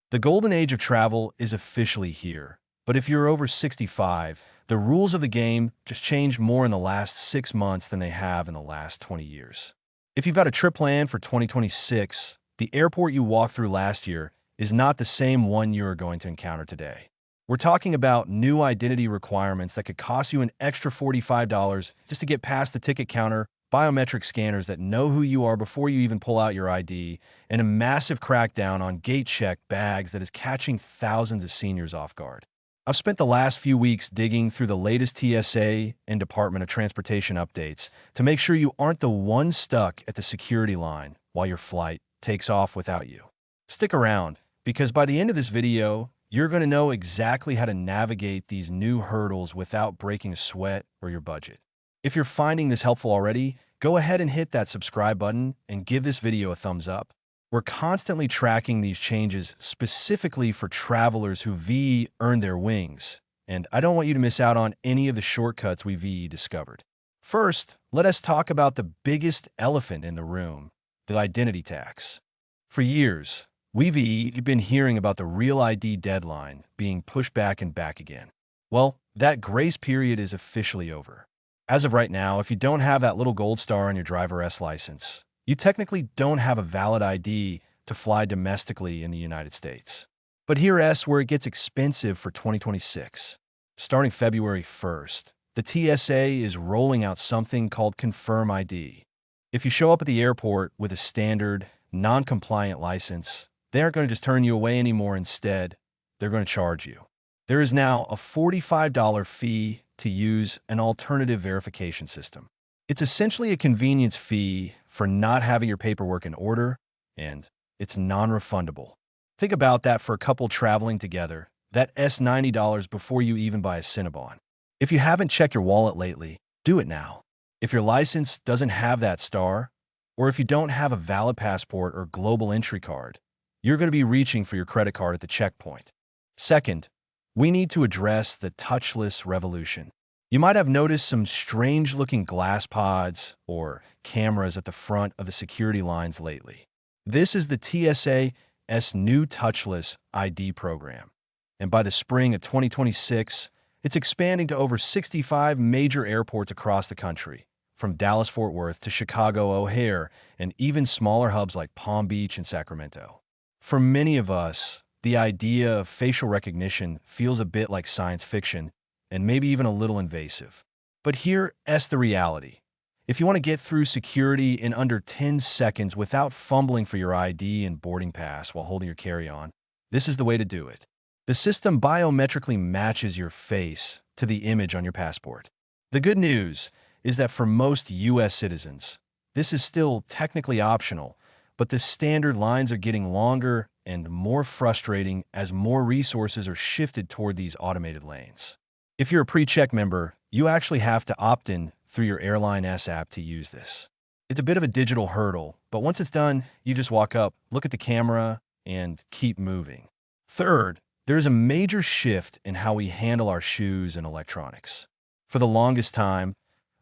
The golden age of travel is officially here, but if you're over 65, the rules of the game just changed more in the last 6 months than they have in the last 20 years. If you've got a trip planned for 2026, the airport you walked through last year is not the same one you're going to encounter today. We're talking about new identity requirements that could cost you an extra $45 just to get past the ticket counter, biometric scanners that know who you are before you even pull out your ID, and a massive crackdown on gate check bags that is catching thousands of seniors off guard. I've spent the last few weeks digging through the latest TSA and Department of Transportation updates to make sure you aren't the one stuck at the security line while your flight takes off without you. Stick around, because by the end of this video, you're going to know exactly how to navigate these new hurdles without breaking a sweat or your budget. If you're finding this helpful already, go ahead and hit that subscribe button and give this video a thumbs up. We're constantly tracking these changes specifically for travelers who VE earned their wings, and I don't want you to miss out on any of the shortcuts we VE discovered. First, let us talk about the biggest elephant in the room, the identity tax. For years, we've been hearing about the Real ID deadline being pushed back and back again. Well, that grace period is officially over. As of right now, if you don't have that little gold star on your driver S license, you technically don't have a valid ID to fly domestically in the United States. But here's where it gets expensive for 2026. Starting February 1st, the TSA is rolling out something called Confirm ID. If you show up at the airport with a standard, non-compliant license, they aren't going to just turn you away anymore. Instead, they're going to charge you. There is now a $45 fee to use an alternative verification system. It's essentially a convenience fee for not having your paperwork in order, and it's non-refundable. Think about that for a couple traveling together. That's $90 before you even buy a Cinnabon. If you haven't checked your wallet lately, do it now. If your license doesn't have that star, or if you don't have a valid passport or global entry card, you're going to be reaching for your credit card at the checkpoint. Second, we need to address the touchless revolution. You might have noticed some strange-looking glass pods or cameras at the front of the security lines lately. This is the TSA's new touchless ID program, and by the spring of 2026, it's expanding to over 65 major airports across the country, from Dallas-Fort Worth to Chicago O'Hare, and even smaller hubs like Palm Beach and Sacramento. For many of us, the idea of facial recognition feels a bit like science fiction and maybe even a little invasive. But here's the reality. If you want to get through security in under 10 seconds without fumbling for your ID and boarding pass while holding your carry-on, this is the way to do it. The system biometrically matches your face to the image on your passport. The good news is that for most U.S. citizens, this is still technically optional, but the standard lines are getting longer and more frustrating as more resources are shifted toward these automated lanes. If you're a PreCheck member, you actually have to opt in through your airline S app to use this. It's a bit of a digital hurdle, but once it's done, you just walk up, look at the camera, and keep moving. Third, there is a major shift in how we handle our shoes and electronics. For the longest time,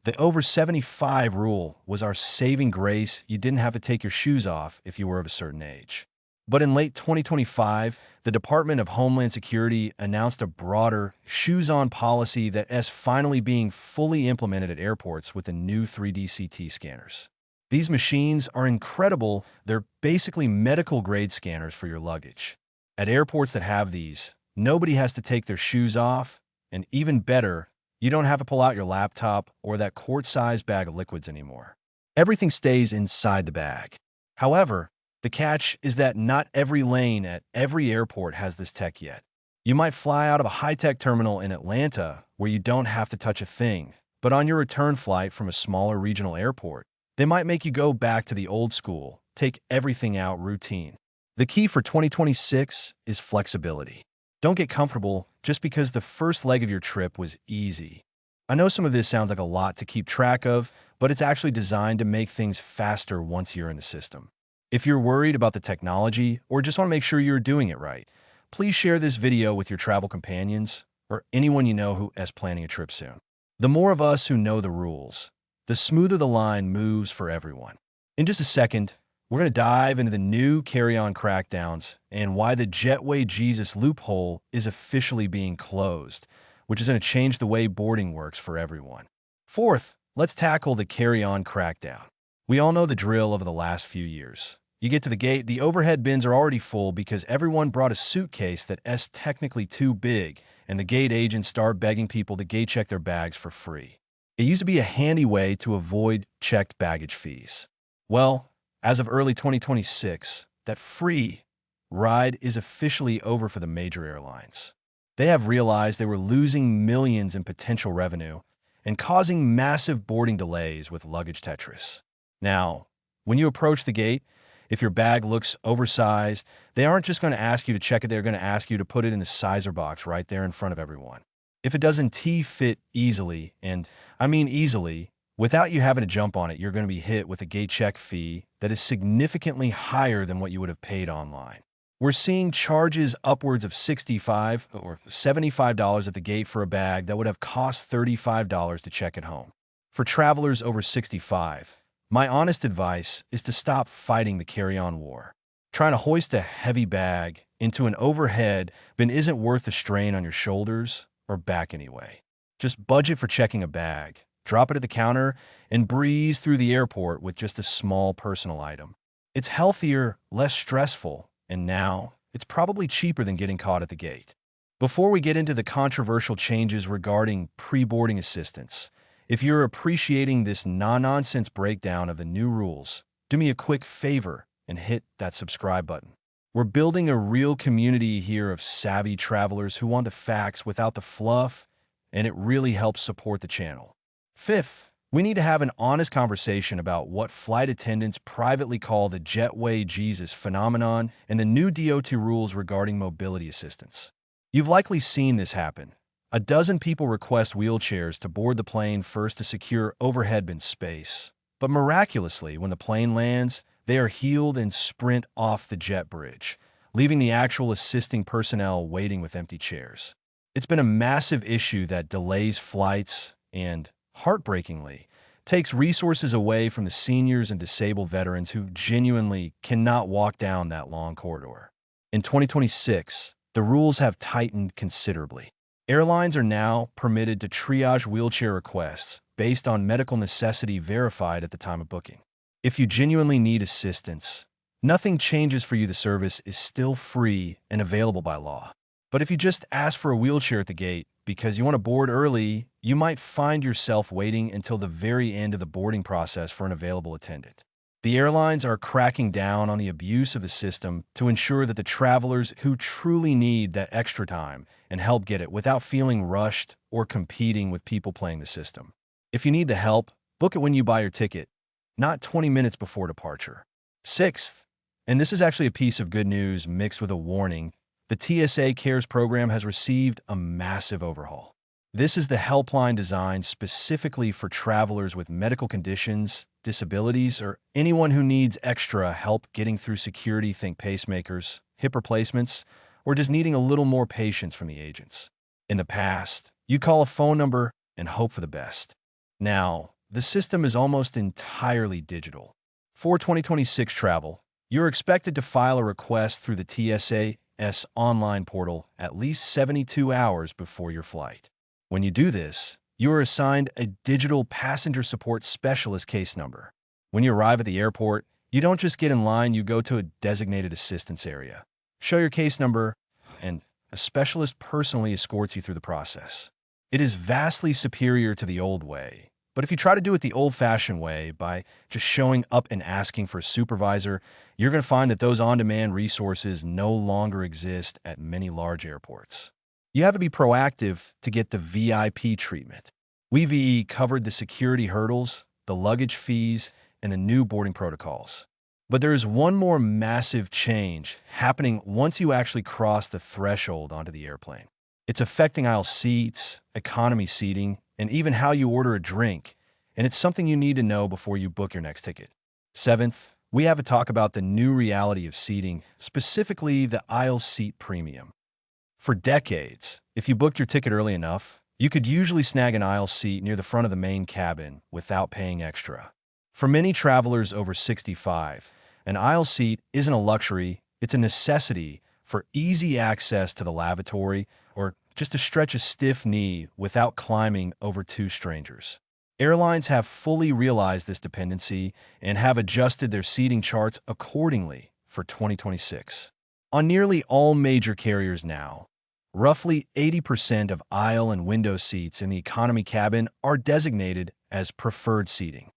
the over 75 rule was our saving grace. You didn't have to take your shoes off if you were of a certain age. But in late 2025, the Department of Homeland Security announced a broader shoes-on policy that is finally being fully implemented at airports with the new 3D CT scanners. These machines are incredible. They're basically medical-grade scanners for your luggage. At airports that have these, nobody has to take their shoes off, and even better, you don't have to pull out your laptop or that quart-sized bag of liquids anymore. Everything stays inside the bag. However, the catch is that not every lane at every airport has this tech yet. You might fly out of a high-tech terminal in Atlanta where you don't have to touch a thing, but on your return flight from a smaller regional airport, they might make you go back to the old school, take everything out routine. The key for 2026 is flexibility. Don't get comfortable just because the first leg of your trip was easy. I know some of this sounds like a lot to keep track of, but it's actually designed to make things faster once you're in the system. If you're worried about the technology or just want to make sure you're doing it right, please share this video with your travel companions or anyone you know who is planning a trip soon. The more of us who know the rules, the smoother the line moves for everyone. In just a second, We're going to dive into the new carry-on crackdowns and why the Jetway Jesus loophole is officially being closed, which is going to change the way boarding works for everyone. Fourth, let's tackle the carry-on crackdown. We all know the drill over the last few years. You get to the gate, the overhead bins are already full because everyone brought a suitcase that's technically too big, and the gate agents start begging people to gate check their bags for free. It used to be a handy way to avoid checked baggage fees. Well, as of early 2026, that free ride is officially over for the major airlines. They have realized they were losing millions in potential revenue and causing massive boarding delays with luggage Tetris. Now, when you approach the gate, if your bag looks oversized, they aren't just going to ask you to check it, they're going to ask you to put it in the sizer box right there in front of everyone. If it doesn't fit easily, and I mean easily, without you having to jump on it, you're going to be hit with a gate check fee that is significantly higher than what you would have paid online. We're seeing charges upwards of $65 or $75 at the gate for a bag that would have cost $35 to check at home. For travelers over 65, my honest advice is to stop fighting the carry-on war. Trying to hoist a heavy bag into an overhead bin isn't worth the strain on your shoulders or back anyway. Just budget for checking a bag, drop it at the counter, and breeze through the airport with just a small personal item. It's healthier, less stressful, and now it's probably cheaper than getting caught at the gate. Before we get into the controversial changes regarding pre-boarding assistance, if you're appreciating this no-nonsense breakdown of the new rules, do me a quick favor and hit that subscribe button. We're building a real community here of savvy travelers who want the facts without the fluff, and it really helps support the channel. Fifth, we need to have an honest conversation about what flight attendants privately call the Jetway Jesus phenomenon and the new DOT rules regarding mobility assistance. You've likely seen this happen. A dozen people request wheelchairs to board the plane first to secure overhead bin space. But miraculously, when the plane lands, they are healed and sprint off the jet bridge, leaving the actual assisting personnel waiting with empty chairs. It's been a massive issue that delays flights and, heartbreakingly, takes resources away from the seniors and disabled veterans who genuinely cannot walk down that long corridor. In 2026, the rules have tightened considerably. Airlines are now permitted to triage wheelchair requests based on medical necessity verified at the time of booking. If you genuinely need assistance, nothing changes for you. The service is still free and available by law. But if you just ask for a wheelchair at the gate because you want to board early, you might find yourself waiting until the very end of the boarding process for an available attendant. The airlines are cracking down on the abuse of the system to ensure that the travelers who truly need that extra time and help get it without feeling rushed or competing with people playing the system. If you need the help, book it when you buy your ticket, not 20 minutes before departure. Sixth, and this is actually a piece of good news mixed with a warning, the TSA Cares program has received a massive overhaul. This is the helpline designed specifically for travelers with medical conditions, disabilities, or anyone who needs extra help getting through security. Think pacemakers, hip replacements, or just needing a little more patience from the agents. In the past, you call a phone number and hope for the best. Now, the system is almost entirely digital. For 2026 travel, you're expected to file a request through the TSA's online portal at least 72 hours before your flight. When you do this, you are assigned a digital passenger support specialist case number. When you arrive at the airport, you don't just get in line, you go to a designated assistance area. Show your case number, and a specialist personally escorts you through the process. It is vastly superior to the old way, but if you try to do it the old-fashioned way by just showing up and asking for a supervisor, you're going to find that those on-demand resources no longer exist at many large airports. You have to be proactive to get the VIP treatment. We covered the security hurdles, the luggage fees, and the new boarding protocols. But there is one more massive change happening once you actually cross the threshold onto the airplane. It's affecting aisle seats, economy seating, and even how you order a drink, and it's something you need to know before you book your next ticket. Seventh, we have a talk about the new reality of seating, specifically the aisle seat premium. For decades, if you booked your ticket early enough, you could usually snag an aisle seat near the front of the main cabin without paying extra. For many travelers over 65, An aisle seat isn't a luxury, it's a necessity for easy access to the lavatory or just to stretch a stiff knee without climbing over two strangers. Airlines have fully realized this dependency and have adjusted their seating charts accordingly for 2026. On nearly all major carriers now, roughly 80% of aisle and window seats in the economy cabin are designated as preferred seating.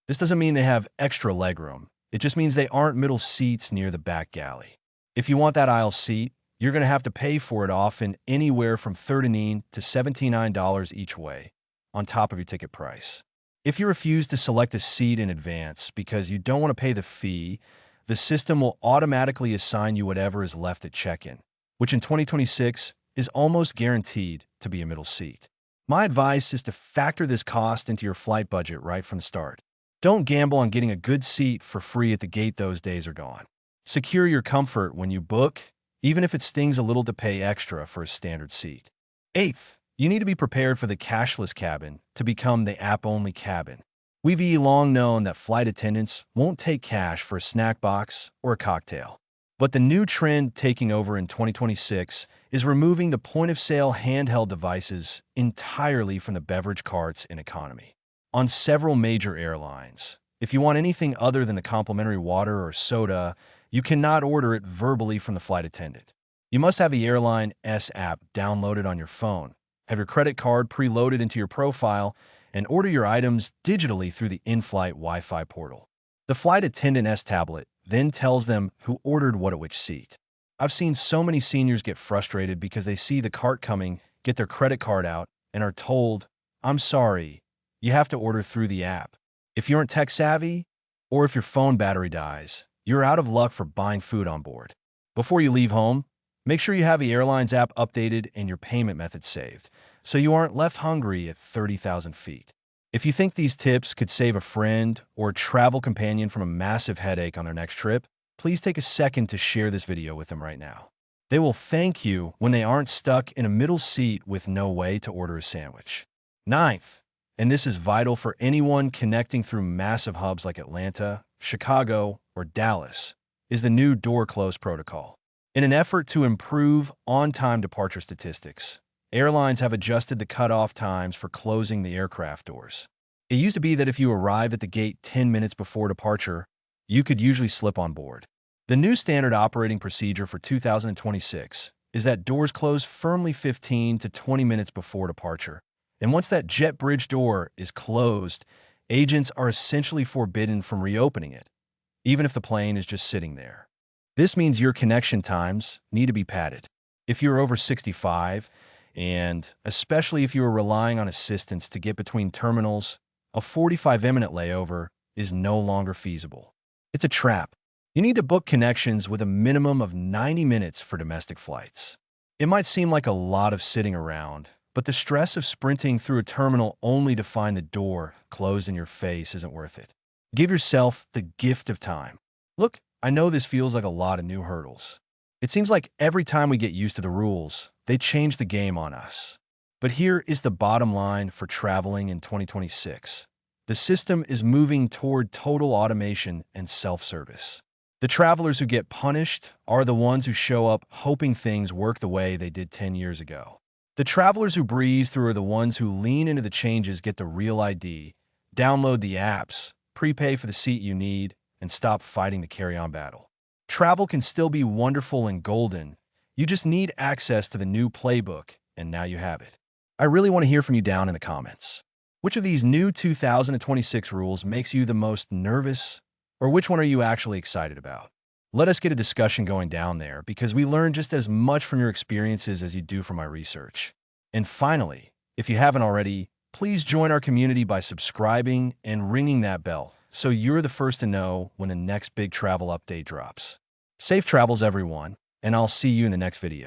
This doesn't mean they have extra legroom. It just means they aren't middle seats near the back galley. If you want that aisle seat, you're going to have to pay for it often anywhere from $39 to $79 each way, on top of your ticket price. If you refuse to select a seat in advance because you don't want to pay the fee, the system will automatically assign you whatever is left at check-in, which in 2026 is almost guaranteed to be a middle seat. My advice is to factor this cost into your flight budget right from the start. Don't gamble on getting a good seat for free at the gate. Those days are gone. Secure your comfort when you book, even if it stings a little to pay extra for a standard seat. Eighth, you need to be prepared for the cashless cabin to become the app-only cabin. We've long known that flight attendants won't take cash for a snack box or a cocktail. But the new trend taking over in 2026 is removing the point-of-sale handheld devices entirely from the beverage carts in economy. On several major airlines, if you want anything other than the complimentary water or soda, you cannot order it verbally from the flight attendant. You must have the Airline S app downloaded on your phone, have your credit card preloaded into your profile, and order your items digitally through the in-flight Wi-Fi portal. The flight attendant S tablet then tells them who ordered what at which seat. I've seen so many seniors get frustrated because they see the cart coming, get their credit card out, and are told, "I'm sorry, you have to order through the app." If you aren't tech-savvy, or if your phone battery dies, you're out of luck for buying food on board. Before you leave home, make sure you have the airline's app updated and your payment method saved, so you aren't left hungry at 30,000 feet. If you think these tips could save a friend or a travel companion from a massive headache on their next trip, please take a second to share this video with them right now. They will thank you when they aren't stuck in a middle seat with no way to order a sandwich. Ninth, and this is vital for anyone connecting through massive hubs like Atlanta, Chicago, or Dallas, is the new door close protocol. In an effort to improve on-time departure statistics, airlines have adjusted the cutoff times for closing the aircraft doors. It used to be that if you arrived at the gate 10 minutes before departure, you could usually slip on board. The new standard operating procedure for 2026 is that doors close firmly 15 to 20 minutes before departure. And once that jet bridge door is closed, agents are essentially forbidden from reopening it, even if the plane is just sitting there. This means your connection times need to be padded. If you're over 65, and especially if you are relying on assistance to get between terminals, a 45-minute layover is no longer feasible. It's a trap. You need to book connections with a minimum of 90 minutes for domestic flights. It might seem like a lot of sitting around, but the stress of sprinting through a terminal only to find the door closed in your face isn't worth it. Give yourself the gift of time. Look, I know this feels like a lot of new hurdles. It seems like every time we get used to the rules, they change the game on us. But here is the bottom line for traveling in 2026. The system is moving toward total automation and self-service. The travelers who get punished are the ones who show up hoping things work the way they did 10 years ago. The travelers who breeze through are the ones who lean into the changes, get the real ID, download the apps, prepay for the seat you need, and stop fighting the carry-on battle. Travel can still be wonderful and golden. You just need access to the new playbook, and now you have it. I really want to hear from you down in the comments. Which of these new 2026 rules makes you the most nervous, or which one are you actually excited about? Let us get a discussion going down there, because we learn just as much from your experiences as you do from my research. And finally, if you haven't already, please join our community by subscribing and ringing that bell so you're the first to know when the next big travel update drops. Safe travels, everyone, and I'll see you in the next video.